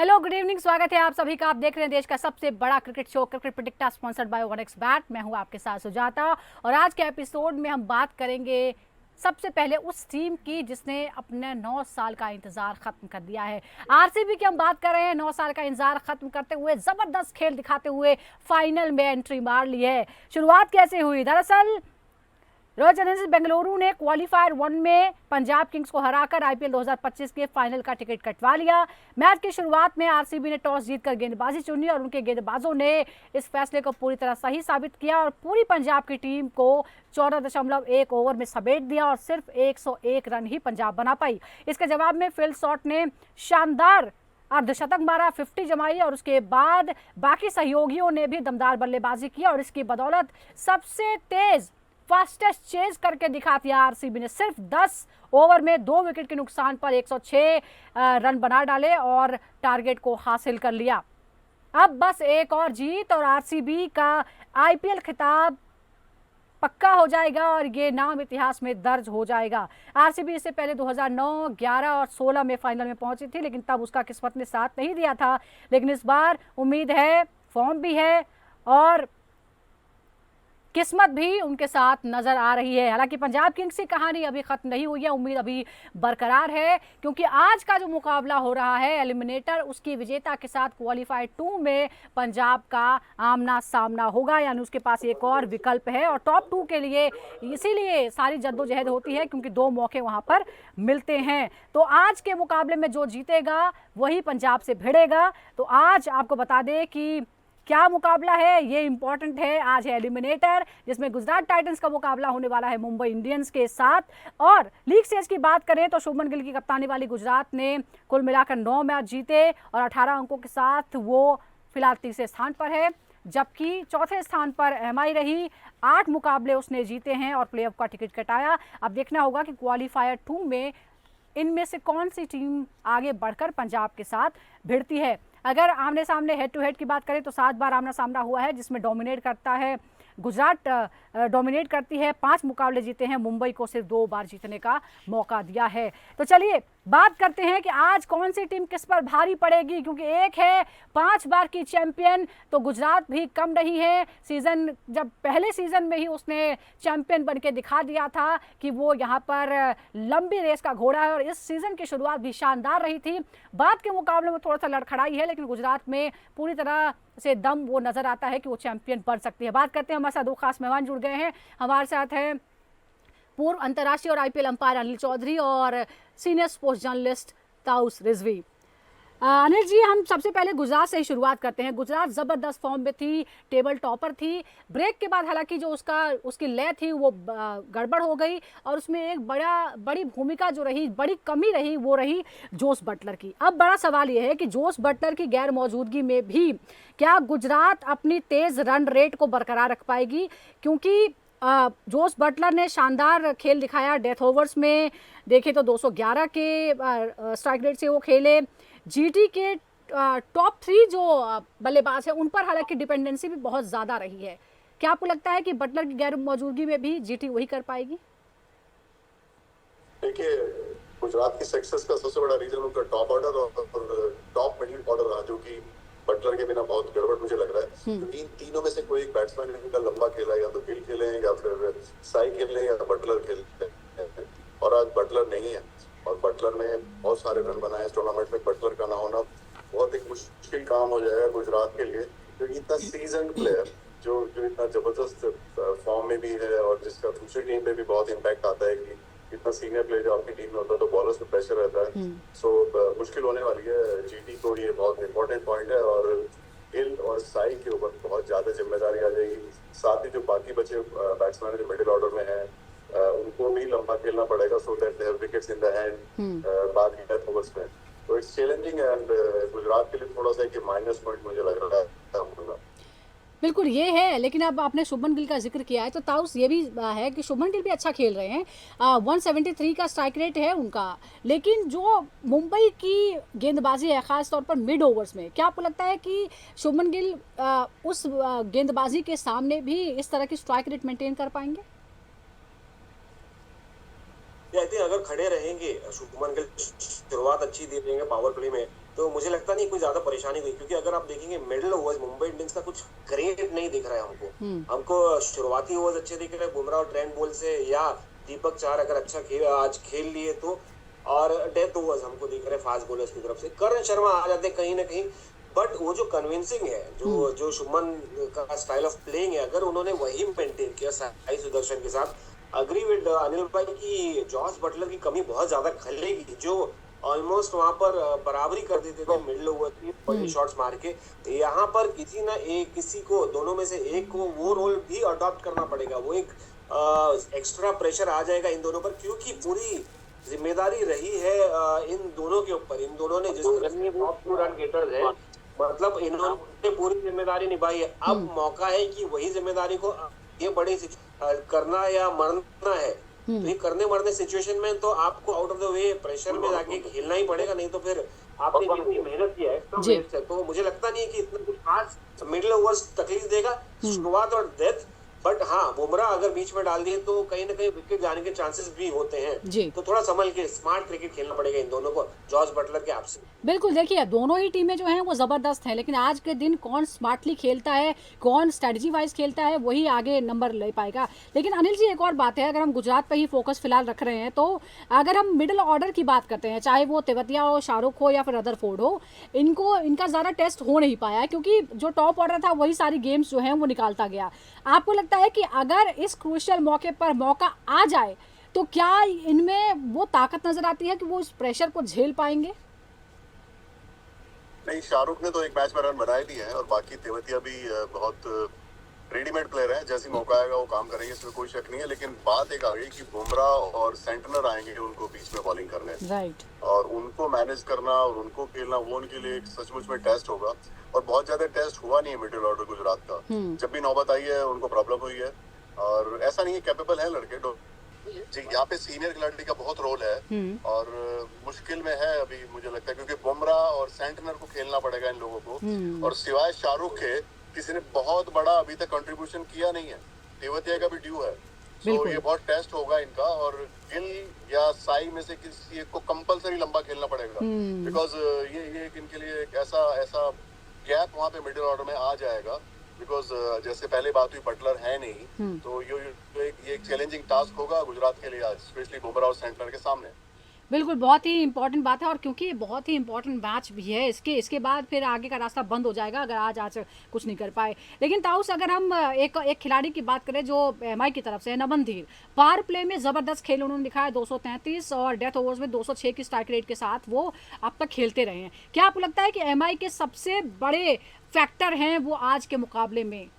Hello, good evening. स्वागत है आप सभी का। आप देख रहे हैं देश का सबसे बड़ा cricket show cricket predictor, sponsored by 1xBet। मैं हूं आपके साथ सुजाता और आज के एपिसोड में हम बात करेंगे सबसे पहले उस टीम की जिसने अपने 9 साल का इंतजार खत्म कर दिया है। आरसीबी की हम बात कर रहे हैं। 9 साल का इंतजार खत्म करते हुए जबरदस्त खेल दिखाते हुए फाइनल में एंट्री मार ली है। शुरुआत कैसे हुई? दरअसल रॉयल चैलेंजर्स बेंगलुरु ने क्वालिफायर 1 में पंजाब किंग्स को हराकर आईपीएल 2025 के फाइनल का टिकट कटवा लिया। मैच की शुरुआत में आरसीबी ने टॉस जीतकर गेंदबाजी चुनी और उनके गेंदबाजों ने इस फैसले को पूरी तरह सही साबित किया और पूरी पंजाब की टीम को 14.1 ओवर में समेट दिया और सिर्फ 101 रन ही पंजाब बना पाई। इसके जवाब में फिल शॉट ने शानदार अर्धशतक मारा, 50 जमाई और उसके बाद बाकी सहयोगियों ने भी दमदार बल्लेबाजी की और इसकी बदौलत सबसे तेज फास्टेस्ट चेज करके दिखा दिया। आरसीबी ने सिर्फ 10 ओवर में 2 विकेट के नुकसान पर 106 रन बना डाले और टारगेट को हासिल कर लिया। अब बस एक और जीत और आरसीबी का आईपीएल खिताब पक्का हो जाएगा और ये नाम इतिहास में दर्ज हो जाएगा। आरसीबी इससे पहले 2009, 11 और 16 में फाइनल में पहुंची थी, लेकिन तब उसका किस्मत ने साथ नहीं दिया था। लेकिन इस बार उम्मीद है, फॉर्म भी है और किस्मत भी उनके साथ नजर आ रही है। हालांकि पंजाब किंग्स की कहानी अभी खत्म नहीं हुई है, उम्मीद अभी बरकरार है क्योंकि आज का जो मुकाबला हो रहा है एलिमिनेटर, उसकी विजेता के साथ क्वालिफायर 2 में पंजाब का आमना सामना होगा, यानी उसके पास एक और विकल्प है और टॉप 2 के लिए इसीलिए सारी जद्दोजहद होती है क्योंकि 2 मौके वहां पर मिलते हैं। तो आज के मुकाबले में जो जीतेगा वही पंजाब से भिड़ेगा। तो आज आपको बता दें कि क्या मुकाबला है, ये इंपॉर्टेंट है। आज है एलिमिनेटर जिसमें गुजरात टाइटंस का मुकाबला होने वाला है मुंबई इंडियंस के साथ। और लीग स्टेज की बात करें तो शुभमन गिल की कप्तानी वाली गुजरात ने कुल मिलाकर 9 मैच जीते और 18 अंकों के साथ वो फिलहाल तीसरे स्थान पर है, जबकि चौथे स्थान पर एमआई रही। 8 मुकाबले उसने जीते हैं और प्लेऑफ का टिकट कटाया। अब देखना होगा कि क्वालिफायर 2 में इनमें से कौन सी टीम आगे बढ़कर पंजाब के साथ भिड़ती है। अगर आमने सामने हेड टू हेड की बात करें तो 7 बार आमना सामना हुआ है जिसमें डोमिनेट करता है गुजरात, डोमिनेट करती है। 5 मुकाबले जीते हैं, मुंबई को सिर्फ 2 बार जीतने का मौका दिया है। तो चलिए बात करते हैं कि आज कौन सी टीम किस पर भारी पड़ेगी, क्योंकि एक है 5 बार की चैंपियन तो गुजरात भी कम नहीं है। सीजन जब पहले सीजन में ही उसने चैंपियन बन के दिखा दिया था कि वो यहाँ पर लंबी रेस का घोड़ा है और इस सीजन की शुरुआत भी शानदार रही थी। बाद के मुकाबले में थोड़ा सा लड़खड़ाई है, लेकिन गुजरात में पूरी तरह से दम वो नजर आता है कि वो चैंपियन बन सकती है। बात करते हैं, हमारे साथ 2 खास मेहमान जुड़ गए हैं। हमारे साथ हैं पूर्व अंतर्राष्ट्रीय और आईपीएल अंपायर अनिल चौधरी और senior sports journalist Taus Rizvi. Anil ji, हम सबसे पहले गुजरात से ही शुरुआत करते हैं। गुजरात जबरदस्त फॉर्म में थी, टेबल टॉपर थी। ब्रेक के बाद हालांकि जो उसकी लय थी वो गड़बड़ हो गई और उसमें एक बड़ी भूमिका जो रही, बड़ी कमी रही, वो रही जोस बटलर की। अब बड़ा सवाल यह है कि जोस बटलर की गैर मौजूदगी में भी क्या गुजरात अपनी तेज रन रेट को बरकरार रख पाएगी, क्योंकि जोस बटलर ने शानदार खेल दिखाया। डेथ ओवर्स में देखे तो 211 के स्ट्राइक रेट से वो खेले। जीटी के टॉप 3 जो बल्लेबाज है उन पर हालांकि डिपेंडेंसी भी बहुत ज़्यादा रही है। क्या आपको लगता है कि बटलर की गैर मौजूदगी में भी जीटी वही कर पाएगी? देखिए, गुजरात की सक्सेस का सबसे बड़ा रीजन उनका टॉप ऑर्डर और टॉप मिडिल ऑर्डर रहा, जो कि बटलर के बिना बहुत गड़बड़ मुझे लग रहा है। तो इन तीनों में से कोई एक बैट्समैन इनका लंबा खेला, या तो गिल खेले या फिर साई खेले या बटलर खेले, और आज बटलर नहीं है और बटलर ने बहुत सारे रन बनाए। इस टूर्नामेंट में बटलर का ना होना बहुत एक मुश्किल काम हो जाएगा गुजरात के लिए, क्योंकि इतना सीजन प्लेयर जो इतना जबरदस्त फॉर्म में भी है और जिसका दूसरी टीम पे भी बहुत इम्पैक्ट आता है कि इतना सीनियर प्लेयर जो आपकी टीम में होता है तो बॉलर्स पे प्रेशर रहता है। सो मुश्किल होने वाली है जीटी को, ये बहुत इंपॉर्टेंट पॉइंट है और गिल और साई के ऊपर बहुत ज्यादा जिम्मेदारी आ जाएगी। साथ ही जो बाकी बचे बैट्समैन जो मिडिल ऑर्डर में है उनको भी लंबा खेलना पड़ेगा, so that they have wickets in the hand बाद की डेथ ओवर्स में। तो इट्स चैलेंजिंग एंड गुजरात के लिए थोड़ा सा एक माइनस पॉइंट मुझे लग रहा है। बिल्कुल ये है, लेकिन अब आपने शुभमन गिल का जिक्र किया है तो ताउस ये भी है कि शुभमन गिल भी अच्छा खेल रहे हैं। 173 का स्ट्राइक रेट है उनका, लेकिन जो मुंबई की गेंदबाजी है खास तौर पर मिड ओवर्स में, क्या आपको लगता है कि शुभमन गिल उस गेंदबाजी के सामने भी इस तरह की स्ट्राइक रेट मेंटेन कर पाएंगे? आई थिंक अगर खड़े रहेंगे शुभमन गिल, शुरुआत अच्छी दे देंगे पावर प्ले में, तो मुझे लगता नहीं कोई ज्यादा परेशानी हुई, क्योंकि अगर आप देखेंगे मिडिल ओवर्स मुंबई इंडियंस का कुछ ग्रेट नहीं दिख रहा है हमको शुरुआती ओवर्स अच्छे दिख रहे हैं बुमराह और ट्रेंट बोल्ट से, या दीपक चाहर अगर अच्छा आज खेल लिए तो, और डेथ ओवर्स हमको दिख रहे हैं फास्ट बॉलर्स की तरफ से। करण शर्मा आ जाते कहीं ना कहीं, बट वो जो कन्विंसिंग है, जो शुभमन का स्टाइल ऑफ प्लेइंग है, अगर उन्होंने वही मेंटेन किया साई सुदर्शन के साथ, अग्री विद अनिल भाई की जॉस बटलर की कमी बहुत ज्यादा खलेगी, जो ऑलमोस्ट वहां पर बराबरी कर देते थे मिडिल ओवर की बड़ी शॉट्स मार के। यहाँ पर किसी को दोनों में से एक को वो रोल भी अडॉप्ट करना पड़ेगा, वो एक एक्स्ट्रा प्रेशर आ जाएगा इन दोनों पर, क्योंकि पूरी जिम्मेदारी रही है इन दोनों के ऊपर। इन दोनों ने जिस टॉप 2 रन गेटर्स है, मतलब इन्होंने पूरी जिम्मेदारी निभाई है। अब मौका है कि वही जिम्मेदारी को ये बड़ी करना या मरना है, तो ये करने मरने सिचुएशन में तो आपको out of the way pressure में जाके खेलना ही पड़ेगा, नहीं तो फिर आपने जितनी मेहनत की है तो मुझे लगता नहीं है कि इतना कुछ खास मिडिल ओवर्स तकलीफ देगा, शुरुआत और डेथ। बट हाँ, बुमराह अगर बीच में डाल दिए तो कहीं ना कहीं विकेट जाने के चांसेस भी होते हैं, तो थोड़ा संभल के स्मार्ट क्रिकेट खेलना पड़ेगा इन दोनों को जॉस बटलर के आपसे। बिल्कुल, देखिए दोनों ही टीमें जो हैं वो ज़बरदस्त हैं, लेकिन आज के दिन कौन स्मार्टली खेलता है, कौन स्ट्रेटजी वाइज खेलता है, वही आगे नंबर ले पाएगा। लेकिन अनिल जी, एक और बात है, अगर हम गुजरात पे ही फोकस फिलहाल रख रहे हैं, तो अगर हम मिडिल ऑर्डर की बात करते हैं, चाहे वो तेवतिया हो, शाहरुख हो या फिर रदरफोर्ड हो, इनका ज़्यादा टेस्ट हो नहीं पाया है, क्योंकि जो टॉप ऑर्डर था वही सारी गेम्स जो हैं वो निकालता गया। आपको लगता है कि अगर इस क्रूशियल मौके पर मौका आ जाए तो क्या इनमें वो ताकत नजर आती है कि वो इस प्रेशर को झेल पाएंगे? नहीं, शाहरुख ने तो एक मैच में रन बनाए लिए हैं और बाकी तेवतिया भी बहुत रेडीमेड प्लेयर है, जैसी मौका आएगा वो काम करेंगे, इसमें कोई शक नहीं है। लेकिन बात एक आ गई कि बुमराह और सेंटनर आएंगे उनको बीच में बॉलिंग करने, राइट, और उनको मैनेज करना और उनको खेलना, वो उनके लिए एक सचमुच में टेस्ट होगा। और बहुत ज्यादा टेस्ट हुआ नहीं है मिडिल ऑर्डर गुजरात का, जब भी नौबत आई है उनको प्रॉब्लम हुई है, और ऐसा नहीं है, कैपेबल है लड़के जी। यहाँ पे सीनियर खिलाड़ी का बहुत रोल है और मुश्किल में है अभी मुझे लगता है, क्योंकि बुमराह और सेंटनर को खेलना पड़ेगा इन लोगों को, और सिवाय शाहरुख के किसी ने बहुत बड़ा अभी तक कंट्रीब्यूशन किया नहीं है। तेवतिया का भी ड्यू है, तो ये बहुत टेस्ट होगा इनका, और गिल या साई में से किसी एक को कंपलसरी लंबा खेलना पड़ेगा, बिकॉज ये इनके लिए एक ऐसा गैप वहाँ पे मिडिल ऑर्डर में आ जाएगा, बिकॉज जैसे पहले बात हुई बटलर है नहीं, तो ये एक चैलेंजिंग टास्क होगा गुजरात के लिए आज, स्पेशली बुमराह और सेंटनर के सामने। बिल्कुल, बहुत ही इंपॉर्टेंट बात है, और क्योंकि ये बहुत ही इंपॉर्टेंट मैच भी है, इसके बाद फिर आगे का रास्ता बंद हो जाएगा अगर आज कुछ नहीं कर पाए। लेकिन ताउस, अगर हम एक खिलाड़ी की बात करें जो एमआई की तरफ से है, नमन धीर, पावर प्ले में ज़बरदस्त खेल उन्होंने दिखाया, 233 और डेथ ओवर्स में 206 की स्ट्राइक रेट के साथ वो अब तक खेलते रहे हैं। क्या आपको लगता है कि एमआई के सबसे बड़े फैक्टर हैं वो आज के मुकाबले में?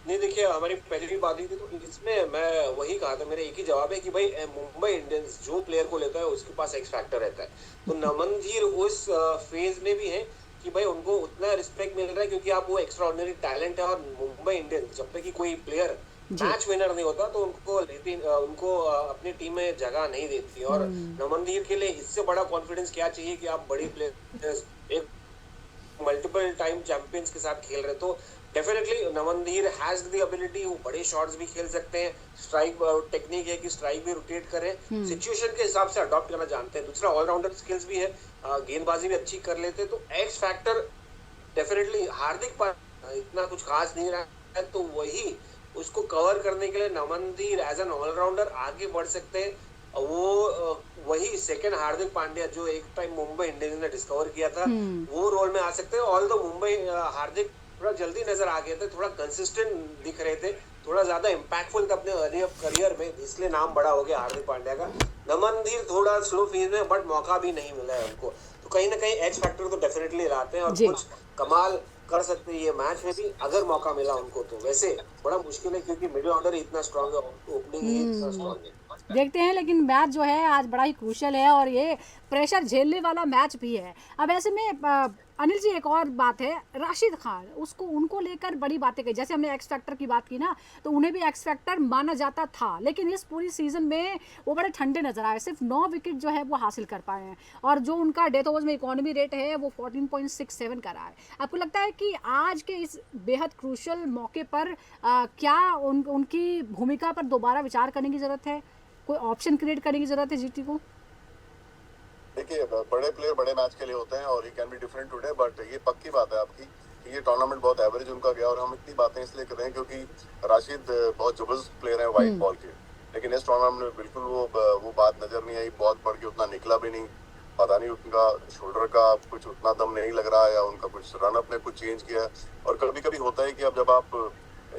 नहीं, देखिए हमारी पहले भी बात हुई थी, तो इसमें मैं वही कहा था, मेरा एक ही जवाब है कि भाई मुंबई इंडियंस जो प्लेयर को लेता है उसके पास एक्स फैक्टर रहता है। तो नमन धीर उस फेज में भी है कि भाई उनको उतना रिस्पेक्ट मिल रहा है, क्योंकि आप वो एक्स्ट्रा ऑर्डिनरी टैलेंट है, और मुंबई इंडियंस जब तक कि कोई प्लेयर मैच विनर नहीं होता तो उनको अपनी टीम में जगह नहीं देती। और नमन धीर के लिए इससे बड़ा कॉन्फिडेंस क्या चाहिए कि आप बड़ी प्लेयर्स, एक मल्टीपल टाइम चैंपियंस के साथ खेल रहे, तो डेफिनेटली नमन धीर हैज द एबिलिटी, वो बड़े शॉट्स भी खेल सकते हैं, स्ट्राइक टेक्निक है कि स्ट्राइक भी रोटेट करें, सिचुएशन के हिसाब से अडॉप्ट करना जानते हैं, दूसरा ऑलराउंडर स्किल्स भी है, गेंदबाजी भी अच्छी कर लेते हैं। तो x factor definitely Hardik Pandya इतना कुछ खास नहीं रहा है, तो वही उसको कवर करने के लिए नमन धीर एज एन ऑलराउंडर आगे बढ़ सकते हैं। वो वही सेकंड हार्दिक पांड्या जो एक टाइम मुंबई इंडियंस ने डिस्कवर किया था, वो रोल में आ सकते हैं। ऑल द मुंबई हार्दिक थोड़ा जल्दी नजर आ गए थे, थोड़ा कंसिस्टेंट दिख रहे थे, थोड़ा ज्यादा इम्पैक्टफुल थे अपने अर्ली करियर में, इसलिए नाम बड़ा हो गया हार्दिक पांड्या का। नमन धीर थोड़ा स्लो फेज में, बट मौका भी नहीं मिला है उनको, तो कहीं ना कहीं एक्स फैक्टर तो डेफिनेटली लाते हैं और कुछ कमाल कर सकते हैं ये मैच में भी, अगर मौका मिला उनको तो। वैसे बड़ा मुश्किल है क्योंकि मिडिल ऑर्डर इतना स्ट्रांग है, ओपनिंग ही इतना स्ट्रांग है। देखते हैं, लेकिन मैच जो है आज बड़ा ही क्रूशियल है और ये प्रेशर झेलने वाला मैच भी है। अब ऐसे में अनिल जी, एक और बात है, राशिद खान, उनको लेकर बड़ी बातें कही, जैसे हमने एक्स फैक्टर की बात की ना, तो उन्हें भी एक्स फैक्टर माना जाता था, लेकिन इस पूरी सीजन में वो बड़े ठंडे नजर आए, सिर्फ 9 विकेट जो है वो हासिल कर पाए हैं, और जो उनका डेथ ओवर्स में इकोनॉमी रेट है वो 14.67 का रहा है। आपको लगता है कि आज के इस बेहद क्रूशियल मौके पर क्या उनकी भूमिका पर दोबारा विचार करने की जरूरत है, कोई ऑप्शन क्रिएट करने की जरूरत है जीटी को? देखिए बड़े प्लेयर बड़े मैच के लिए होते हैं और he can be different today, but ये पक्की बात है आपकी कि ये टूर्नामेंट बहुत एवरेज उनका गया। और हम इतनी बातें इसलिए कर रहे हैं क्योंकि राशिद बहुत जबरदस्त प्लेयर है वाइट बॉल के, लेकिन इस टूर्नामेंट में बिल्कुल वो बात नजर नहीं आई। बहुत बढ़ के उतना निकला भी नहीं, पता नहीं उनका शोल्डर का कुछ उतना दम नहीं लग रहा या उनका कुछ रन अप ने कुछ चेंज किया। और कभी कभी होता है कि अब जब आप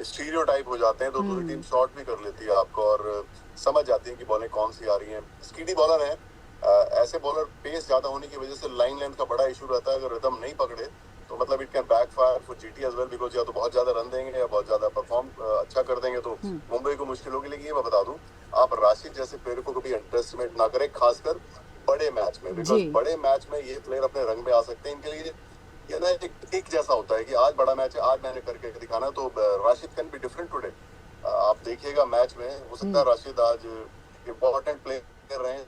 स्टीरियोटाइप हो जाते हैं तो दूसरी टीम शॉट भी कर लेती है आपको और समझ जाती है कि बॉलें कौन सी आ रही हैं। स्पीडी बॉलर है, ऐसे बॉलर पेस ज्यादा होने की वजह से लाइन लेंथ का बड़ा इशू रहता है। अगर रिदम नहीं पकड़े तो मतलब it can backfire for GT as well, because या तो बहुत ज्यादा रन देंगे या बहुत ज्यादा परफॉर्म अच्छा कर देंगे तो मुंबई को मुश्किल होगी। लेकिन ये मैं बता दूं, आप राशिद जैसे प्लेयर को कभी अंडरएस्टिमेट ना करें, खासकर बड़े मैच में, बिकॉज बड़े मैच में ये प्लेयर अपने रंग में आ सकते हैं। इनके लिए ये ना एक जैसा होता है कि आज बड़ा मैच है, आज मैंने करके दिखाना। तो Rashid can be different today. आप देखिएगा मैच में हो सकता है राशिद आज इम्पोर्टेंट प्ले कर रहे हैं।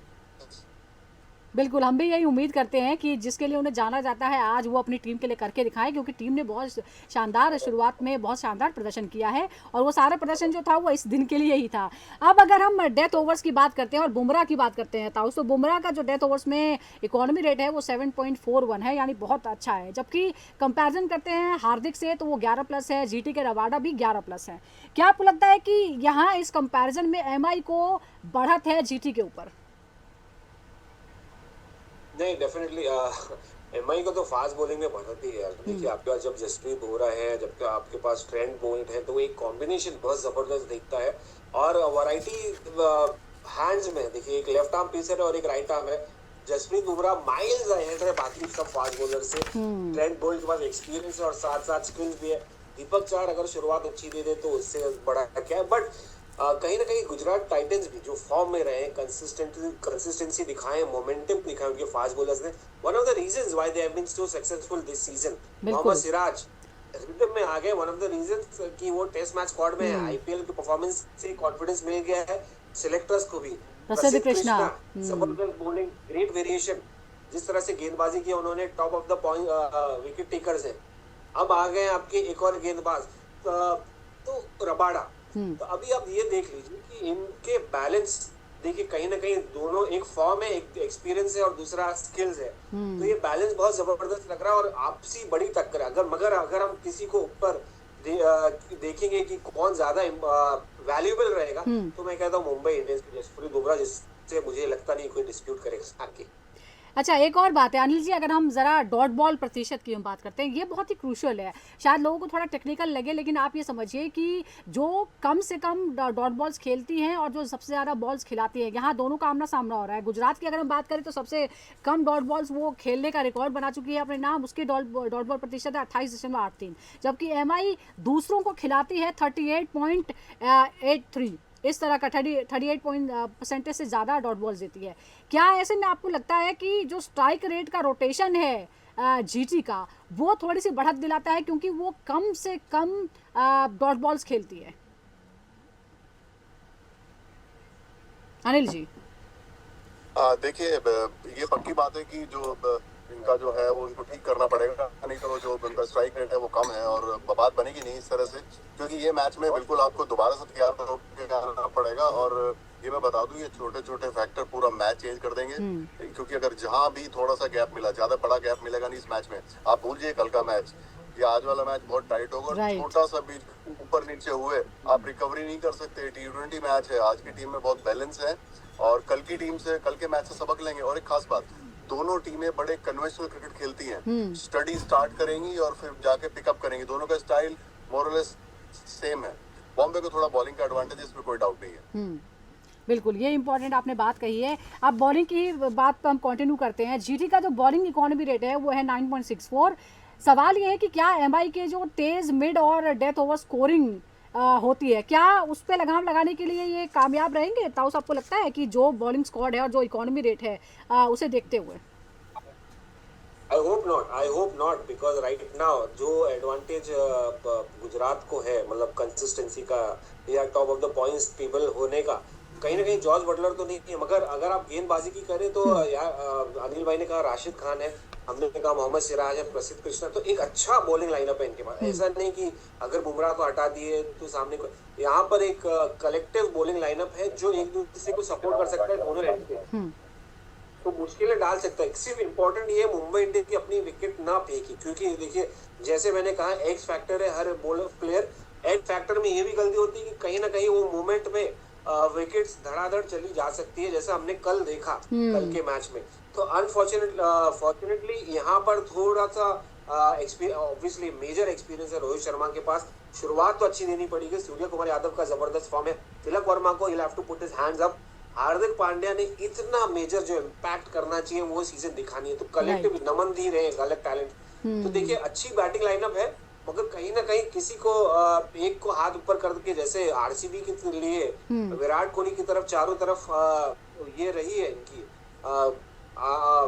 बिल्कुल, हम भी यही उम्मीद करते हैं कि जिसके लिए उन्हें जाना जाता है आज वो अपनी टीम के लिए करके दिखाएं, क्योंकि टीम ने बहुत शानदार शुरुआत में बहुत शानदार प्रदर्शन किया है और वो सारा प्रदर्शन जो था वो इस दिन के लिए ही था। अब अगर हम डेथ ओवर्स की बात करते हैं और बुमराह की बात करते हैं ताउस, तो बुमराह का जो डेथ ओवर्स में इकोनॉमी रेट है वो 7.41 है, यानी बहुत अच्छा है। जबकि कंपेरिजन करते हैं हार्दिक से तो वो 11+ है, जीटी के रबाडा भी 11+ है। क्या आपको लगता है कि यहाँ इस कंपेरिजन में एमआई को बढ़त है जीटी के ऊपर? नहीं, डेफिनेटली एमआई को तो फास्ट बॉलिंग में बढ़त ही है यार। देखिए आपके पास जब जसप्रीत बुमराह है, जब आपके पास ट्रेंट बोल्ट है, तो एक कॉम्बिनेशन बहुत जबरदस्त दिखता है। और वैरायटी हैंड्स में देखिए, एक लेफ्ट आर्म पेसर है और एक राइट आर्म है। जसप्रीत बुमराह माइल्स अहेड है बाकी सब फास्ट बॉलर से। ट्रेंट बोल्ट के पास एक्सपीरियंस है और साथ साथ स्किल्स भी है। दीपक चार अगर शुरुआत अच्छी दे दे तो उससे बड़ा क्या है। बट कहीं ना कहीं गुजरात टाइटंस भी जो फॉर्म में रहे, कंसिस्टेंसी दिखाए, मोमेंटम दिखाए उनके फास्ट बॉलर्स ने। One of the reasons why they have been so successful this season. Mohammed Siraj rhythm में आ गए, वन ऑफ द रीजंस कि वो टेस्ट मैच स्क्वाड में है। आईपीएल की परफॉर्मेंस से कॉन्फिडेंस मिल गया है सिलेक्टर्स को भी। प्रसिद्ध कृष्णा जबरदस्त बॉलिंग, ग्रेट वेरिएशन, जिस तरह से गेंदबाजी की उन्होंने, top of the point wicket takers है। अब आ गए आपके एक और गेंदबाज तो रबाडा। तो अभी आप ये देख लीजिए कि इनके बैलेंस देखिए, कहीं ना कहीं दोनों, एक फॉर्म है, एक एक्सपीरियंस है और दूसरा स्किल्स है। तो ये बैलेंस बहुत जबरदस्त लग रहा है और आपसी बड़ी टक्कर है। अगर हम किसी को ऊपर देखेंगे कि कौन ज्यादा वैल्यूएबल रहेगा, तो मैं कहता हूँ मुंबई इंडियंस की जसप्रीत बुमराह, जिससे मुझे लगता नहीं कोई डिस्प्यूट करेगा आगे। अच्छा, एक और बात है अनिल जी, अगर हम ज़रा डॉट बॉल प्रतिशत की हम बात करते हैं, ये बहुत ही क्रूशियल है। शायद लोगों को थोड़ा टेक्निकल लगे, लेकिन आप ये समझिए कि जो कम से कम डॉट बॉल्स खेलती हैं और जो सबसे ज़्यादा बॉल्स खिलाती हैं, यहाँ दोनों का आमना सामना हो रहा है। गुजरात की अगर हम बात करें तो सबसे कम डॉट बॉल्स वो खेलने का रिकॉर्ड बना चुकी है अपने नाम, उसकी डॉट बॉल प्रतिशत है 28.83, जबकि एमआई दूसरों को खिलाती है 38.83। इस तरह का 38% से ज़्यादा डॉट बॉल्स देती है। क्या ऐसे में आपको लगता है कि जो स्ट्राइक रेट का रोटेशन है जीटी का, वो थोड़ी सी बढ़त दिलाता है क्योंकि वो कम से कम डॉट बॉल्स खेलती है? अनिल जी देखिए, ये पक्की बात है कि जो इनका जो है वो उनको ठीक करना पड़ेगा, नहीं तो जो उनका स्ट्राइक रेट है वो कम है और बात बनेगी नहीं इस तरह से। क्योंकि ये मैच में बिल्कुल आपको दोबारा से तैयार करना पड़ेगा और ये मैं बता दूं, ये छोटे छोटे फैक्टर पूरा मैच चेंज कर देंगे। क्योंकि अगर जहां भी थोड़ा सा गैप मिला, ज्यादा बड़ा गैप मिलेगा नहीं इस मैच में। आप भूलिए कल का मैच, ये आज वाला मैच बहुत टाइट होगा। छोटा सा भी ऊपर नीचे हुए आप रिकवरी नहीं कर सकते। T20 मैच है, आज की टीम में बहुत बैलेंस है और कल की टीम से, कल के मैच से सबक लेंगे। और एक खास बात, दोनों टीमें बड़े कन्वेंशनल क्रिकेट खेलती हैं। स्टडी स्टार्ट करेंगी और फिर जाके पिकअप करेंगी। दोनों का स्टाइल मोरलेस सेम है। बॉम्बे को थोड़ा बॉलिंग का एडवांटेज, इसमें कोई डाउट नहीं है। बिल्कुल, ये इंपॉर्टेंट आपने बात कही है। अब बॉलिंग की बात पर हम कंटिन्यू करते हैं। जीटी का जो बॉलिंग इकोनॉमी रेट है वो है 9.64। सवाल ये है कि क्या एमआई के जो तेज मिड और डेथ ओवर स्कोरिंग होती है, क्या उस पर लगाम लगाने के लिए ये कामयाब रहेंगे? ताउस, आपको लगता है कि जो बॉलिंग स्क्वाड है और जो इकोनॉमी रेट है उसे देखते हुए? I hope not, because right now जो एडवांटेज गुजरात को है, मतलब कंसिस्टेंसी का या top of the points table होने का, कहीं ना कहीं जॉर्ज बटलर तो नहीं है। मगर अगर आप गेंदबाजी की करें तो यार अनिल भाई ने कहा राशिद खान है, हमने कहा मोहम्मद सिराज है, प्रसिद्ध कृष्णा, तो एक अच्छा बॉलिंग लाइनअप है इनके पास। ऐसा नहीं कि अगर बुमराह को हटा दिए तो सामने को, यहाँ पर एक कलेक्टिव बॉलिंग लाइनअप है जो एक दूसरे को सपोर्ट कर सकता है दोनों एंड पे। तो मुश्किलें डाल सकता है। सिर्फ इम्पोर्टेंट ये मुंबई इंडियंस की अपनी विकेट ना फेंकी, क्योंकि देखिए जैसे मैंने कहा एक्स फैक्टर है हर बॉलर प्लेयर। एक्स फैक्टर में ये भी गलती होती है कि कहीं ना कहीं वो मूवमेंट में विकेट्स धड़ाधड़ चली जा सकती है, जैसा हमने कल देखा कल के मैच में। तो फॉर्चुनेटली यहाँ पर थोड़ा सा ऑब्वियसली मेजर एक्सपीरियंस है रोहित शर्मा के पास। शुरुआत तो अच्छी देनी पड़ेगी, सूर्य कुमार यादव का जबरदस्त फॉर्म है, तिलक वर्मा को he'll have to put his hands up। Hardik Pandya ने इतना मेजर जो इम्पैक्ट करना चाहिए वो सीजन दिखानी है, तो कलेक्टिव नमन दी रहे अलग टैलेंट। तो देखिए अच्छी बैटिंग लाइनअप है, मगर कहीं ना कहीं किसी को एक को हाथ ऊपर करके, जैसे आरसीबी के लिए विराट कोहली की तरफ चारों तरफ ये रही है इनकी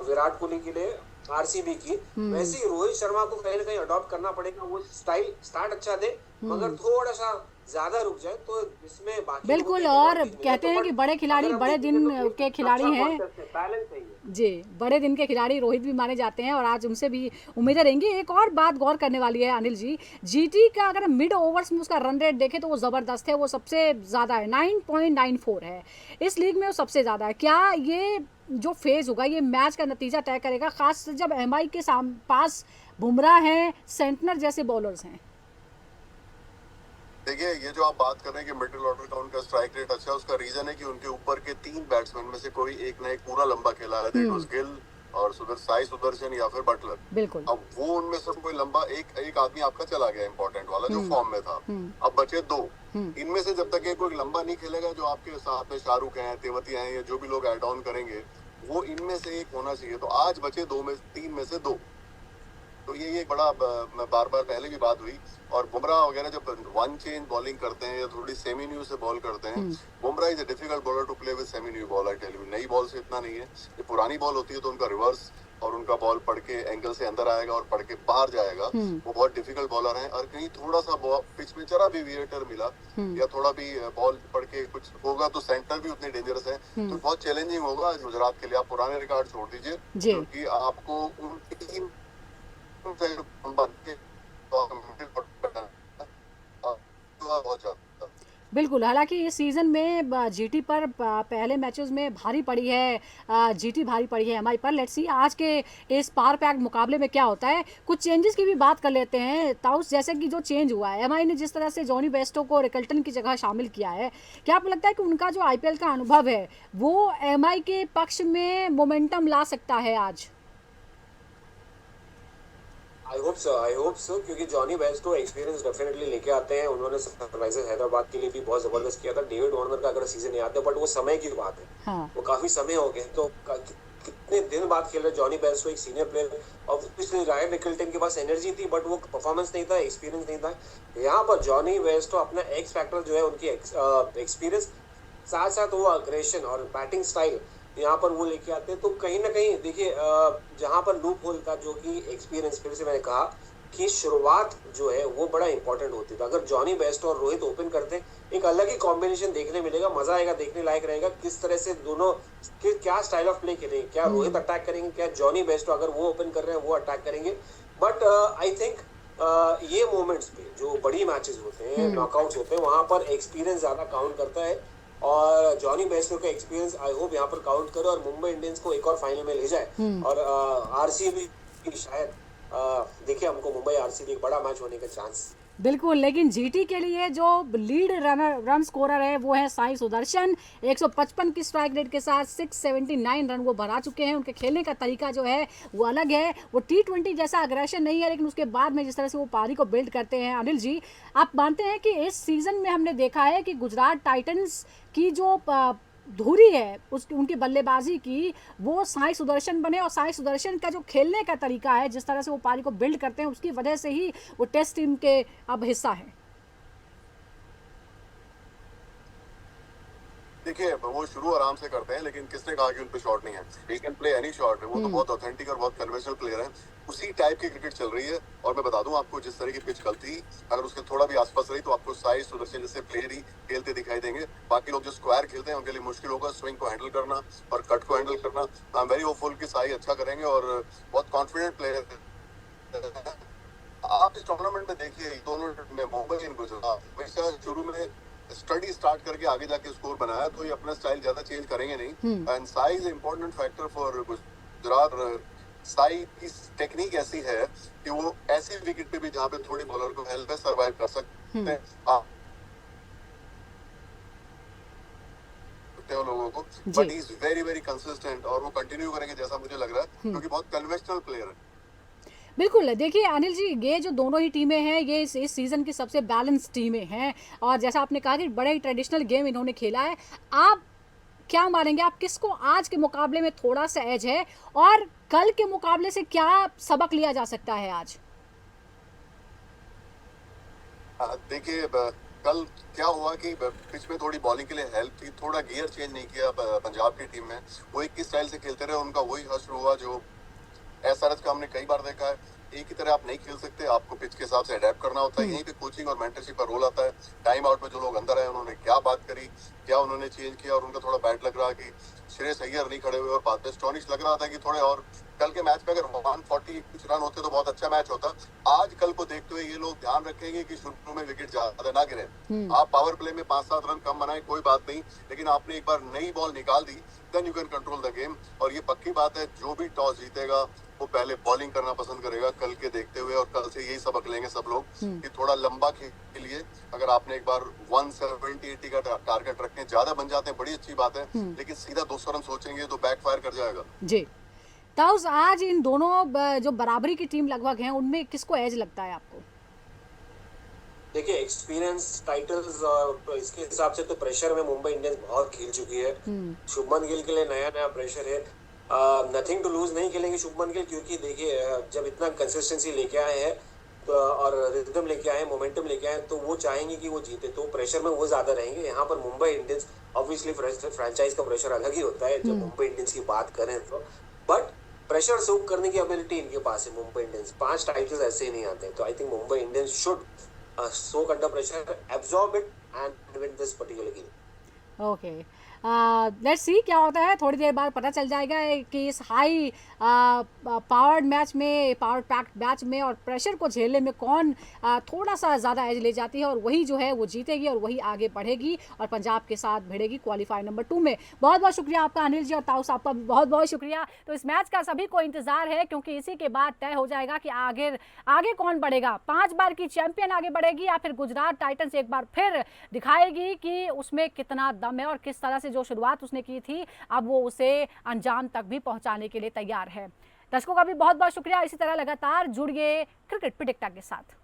विराट कोहली के लिए आरसीबी की, वैसे ही रोहित शर्मा को कहीं ना कहीं अडॉप्ट करना पड़ेगा। वो स्टाइल स्टार्ट अच्छा दे मगर थोड़ा सा ज्यादा रुक जाए तो इसमें बाकी बिल्कुल। और कहते हैं कि बड़े खिलाड़ी बड़े दिन के खिलाड़ी हैं जी, बड़े दिन के खिलाड़ी रोहित भी माने जाते हैं और आज उनसे भी उम्मीदें रहेंगी। एक और बात गौर करने वाली है अनिल जी, जीटी का अगर मिड ओवर्स में उसका रन रेट देखें तो वो ज़बरदस्त है, वो सबसे ज़्यादा है, 9.94 है इस लीग में, वो सबसे ज़्यादा है। क्या ये जो फेज होगा ये मैच का नतीजा तय करेगा, खास जब एमआई के पास बुमराह हैं, सेंटनर जैसे बॉलर्स हैं? देखिए ये जो आप बात कर रहे हैं कि मिडिल ऑर्डर का उनका स्ट्राइक रेट अच्छा है, उसका रीजन है कि उनके ऊपर के 3 बैट्समैन में से कोई एक ना एक पूरा लंबा खेला है, दैट वाज गिल और साई सुदर्शन या फिर बटलर। बिल्कुल। अब वो उनमें से कोई लंबा एक आदमी आपका चला गया इंपॉर्टेंट वाला जो फॉर्म में था, अब बचे 2। इनमें से जब तक ये कोई लंबा नहीं खेलेगा, जो आपके साथ में शाहरुख हैं, तेवती हैं, या जो भी लोग ऐड ऑन करेंगे वो इनमें से एक होना चाहिए। तो आज बचे 3 में से 2, तो ये बड़ा बार पहले भी बात हुई। और बुमराह वगैरह जब वन चेंज बॉलिंग करते हैं या थोड़ी सेमी न्यू से बॉल करते हैं, Bumrah is a difficult bowler to play with semi new ball. I tell you, नई बॉल से इतना नहीं है, ये पुरानी बॉल होती है तो उनका रिवर्स और उनका बॉल पड़ के एंगल से अंदर आएगा और पड़ के बाहर जाएगा, वो बहुत डिफिकल्ट बॉलर हैं। और कहीं थोड़ा सा पिच में जरा भी विएटर मिला या थोड़ा भी बॉल पड़ के कुछ होगा तो सेंटर भी उतने डेंजरस है, तो बहुत चैलेंजिंग होगा गुजरात के लिए। आप पुराने रिकॉर्ड छोड़ दीजिए, क्योंकि आपको उनकी टीम बिल्कुल। हालांकि इस सीज़न में जीटी पर पहले मैचेस में भारी पड़ी है, जीटी भारी पड़ी है एमआई पर। लेट्स सी आज के इस पावर पैक मुकाबले में क्या होता है। कुछ चेंजेस की भी बात कर लेते हैं ताउस, जैसे कि जो चेंज हुआ है, एमआई ने जिस तरह से जॉनी बेस्टो को रिकल्टन की जगह शामिल किया है, क्या आपको लगता है कि उनका जो आईपीएल का अनुभव है वो एमआई के पक्ष में मोमेंटम ला सकता है आज? आई होप सो, क्योंकि जॉनी बेस्टो एक्सपीरियंस डेफिनेटली लेके आते हैं। उन्होंने सनराइजर्स हैदराबाद के लिए भी बहुत जबरदस्त किया था। डेविड वार्नर का अगर सीजन याद है, बट वो समय की बात है। हाँ। वो काफी समय हो गए, तो कितने दिन बाद खेल रहे जॉनी बेस्टो, एक senior player. Obviously Ryan Rickelton के पास एनर्जी थी बट वो परफॉर्मेंस नहीं था, एक्सपीरियंस नहीं था। यहाँ पर जॉनी बेस्टो अपना एक्स फैक्टर जो है, उनकी एक्सपीरियंस साथ साथ वो अग्रेशन और बैटिंग स्टाइल यहाँ पर वो लेके आते हैं। तो कहीं ना कहीं देखिए जहाँ पर लूप होल था, जो कि एक्सपीरियंस, फिर से मैंने कहा कि शुरुआत जो है वो बड़ा इंपॉर्टेंट होती था। अगर जॉनी बेस्टो और रोहित ओपन करते, एक अलग ही कॉम्बिनेशन देखने मिलेगा, मजा आएगा, देखने लायक रहेगा किस तरह से दोनों क्या स्टाइल ऑफ प्ले खेलेंगे। क्या रोहित अटैक करेंगे, क्या जॉनी बेस्टो अगर वो ओपन कर रहे हैं वो अटैक करेंगे। बट आई थिंक ये मोमेंट्स पे जो बड़ी मैचेस होते हैं, नॉकआउट्स होते हैं, वहां पर एक्सपीरियंस ज्यादा काउंट करता है। और जॉनी बेस्टो का एक्सपीरियंस आई होप यहाँ पर काउंट करे और मुंबई इंडियंस को एक और फाइनल में ले जाए। और आरसीबी शायद देखिए, हमको मुंबई आरसीबी एक बड़ा मैच होने का चांस। बिल्कुल। लेकिन जीटी के लिए जो लीड रन स्कोरर है वो है साई सुदर्शन, 155 की स्ट्राइक रेट के साथ 679 रन वो बना चुके हैं। उनके खेलने का तरीका जो है वो अलग है, वो T20 जैसा अग्रेशन नहीं है, लेकिन उसके बाद में जिस तरह से वो पारी को बिल्ड करते हैं। अनिल जी, आप मानते हैं कि इस सीज़न में हमने देखा है कि गुजरात टाइटंस की जो धुरी है उनकी बल्लेबाजी की, वो साई सुदर्शन बने, और साई सुदर्शन का जो खेलने का तरीका है, जिस तरह से वो पारी को बिल्ड करते हैं, उसकी वजह से ही वो टेस्ट टीम के अब हिस्सा है। देखिए वो शुरू आराम से करते हैं, लेकिन किसने कहा कि उन पे शॉट नहीं है? He can play any shot. वो तो बहुत ऑथेंटिक और बहुत कन्वेंशनल प्लेयर हैं। उसी टाइप की क्रिकेट चल रही है। और मैं बता दूं आपको, जिस तरह की पिच कल थी, अगर उसके थोड़ा भी आसपास रही तो आपको साई सुदर्शन जैसे प्लेयर ही खेलते दिखाई देंगे। बाकी लोग जो स्क्वायर खेलते हैं उनके लिए मुश्किल होगा स्विंग को हैंडल करना और कट को हैंडल करना। आई एम वेरी होपफुल कि साई अच्छा करेंगे और बहुत कॉन्फिडेंट प्लेयर। आप इस टूर्नामेंट में देखिए, दोनों में मुंबई और गुजरात हमेशा शुरू में स्टडी स्टार्ट करके आगे जाके स्कोर बनाया, तो ये अपना स्टाइल ज्यादा चेंज करेंगे नहीं। And size important factor for Gujarat. Sai की टेक्निक ऐसी है कि वो ऐसी विकेट पे भी जहाँ पे थोड़ी बॉलर को हेल्प है सर्वाइव कर सकते हैं लोगों को, but he is very very consistent और वो कंटिन्यू करेंगे जैसा मुझे लग रहा है, क्योंकि बहुत कन्वेंशनल प्लेयर है। बिल्कुल, देखिए अनिल जी, ये जो दोनों ही टीमें हैं ये इस सीज़न की सबसे बैलेंस टीमें हैं और जैसा आपने कहा कि बड़े ही ट्रेडिशनल गेम इन्होंने खेला है। आप क्या मानेंगे, आप किसको आज के मुकाबले में थोड़ा सा एज है और कल के मुकाबले से क्या सबक लिया जा सकता है आज? देखिए कल क्या हुआ कि पिच में थोड़ी बॉलिंग के लिए हेल्प थी, थोड़ा गियर चेंज नहीं किया पंजाब की टीम में, वो एक ही स्टाइल से खेलते रहे, उनका वही हश्र हुआ जो एसआरएच का हमने कई बार देखा है। एक ही तरह आप नहीं खेल सकते, आपको पिच के हिसाब से अडेप्ट करना होता है। यहीं पे कोचिंग और मेंटरशिप का रोल आता है। टाइम आउट में जो लोग अंदर आए उन्होंने क्या बात करी, क्या उन्होंने चेंज किया, और उनका थोड़ा बैड लग रहा कि श्रेयस अय्यर नहीं खड़े हुए और बाद में स्टॉनिश लग रहा था कि थोड़े और कल के मैच में अगर 140 कुछ रन होते तो बहुत अच्छा मैच होता। आज कल को देखते हुए ये लोग ध्यान रखेंगे कि शुरू में विकेट ज्यादा ना गिरे। आप पावर प्ले में 5-7 रन कम बनाए कोई बात नहीं, लेकिन आपने एक बार नई बॉल निकाल दी, then you can control the game. और ये पक्की बात है, जो भी टॉस जीतेगा वो पहले बॉलिंग करना पसंद करेगा कल के देखते हुए, और कल से यही सबक लेंगे सब लोग कि थोड़ा लंबा के लिए अगर आपने एक बार 170-80 का टारगेट रखें, ज्यादा बन जाते हैं बड़ी अच्छी बात है, लेकिन सीधा 200 रन सोचेंगे तो बैकफायर कर जाएगा। जी ताउस, आज इन दोनों जो बराबरी की टीम लगभग हैं उनमें किसको एज लगता है आपको? देखिए एक्सपीरियंस, टाइटल्स और इसके हिसाब से तो प्रेशर में मुंबई इंडियंस बहुत खेल चुकी है। शुभमन गिल के लिए नया नया प्रेशर है। नथिंग टू लूज नहीं खेलेंगे शुभमन गिल, क्योंकि देखिए जब इतना कंसिस्टेंसी लेके आए हैं और रिदम लेके आए, मोमेंटम लेके आए, तो वो चाहेंगे कि वो जीते, तो प्रेशर में वो ज्यादा रहेंगे। यहाँ पर मुंबई इंडियंस ऑब्वियसली फ्रेंचाइज का प्रेशर अलग ही होता है जब मुंबई इंडियंस की बात करें तो, बट प्रेशर सोक करने की एबिलिटी इनके पास है। मुंबई इंडियंस 5 टाइटल्स ऐसे ही नहीं आते, तो I think Mumbai Indians should soak under pressure, absorb it and win this particular game. Okay, let's see क्या होता है। थोड़ी देर बाद पता चल जाएगा कि इस हाई पावर्ड मैच में, पावर पैक्ड मैच में और प्रेशर को झेलने में कौन थोड़ा सा ज़्यादा एज ले जाती है और वही जो है वो जीतेगी और वही आगे बढ़ेगी और पंजाब के साथ भिड़ेगी क्वालिफायर नंबर 2 में। बहुत बहुत शुक्रिया आपका अनिल जी, और ताउस आपका बहुत बहुत शुक्रिया। तो इस मैच का सभी को इंतजार है, क्योंकि इसी के बाद तय हो जाएगा कि आगे कौन बढ़ेगा। 5 बार की चैंपियन आगे बढ़ेगी या फिर गुजरात टाइटंस एक बार फिर दिखाएगी कि उसमें कितना दम है और किस तरह से जो शुरुआत उसने की थी अब वो उसे अंजाम तक भी पहुंचाने के लिए तैयार है। दर्शकों का भी बहुत बहुत शुक्रिया। इसी तरह लगातार जुड़िए क्रिकेट प्रेडिक्टर के साथ।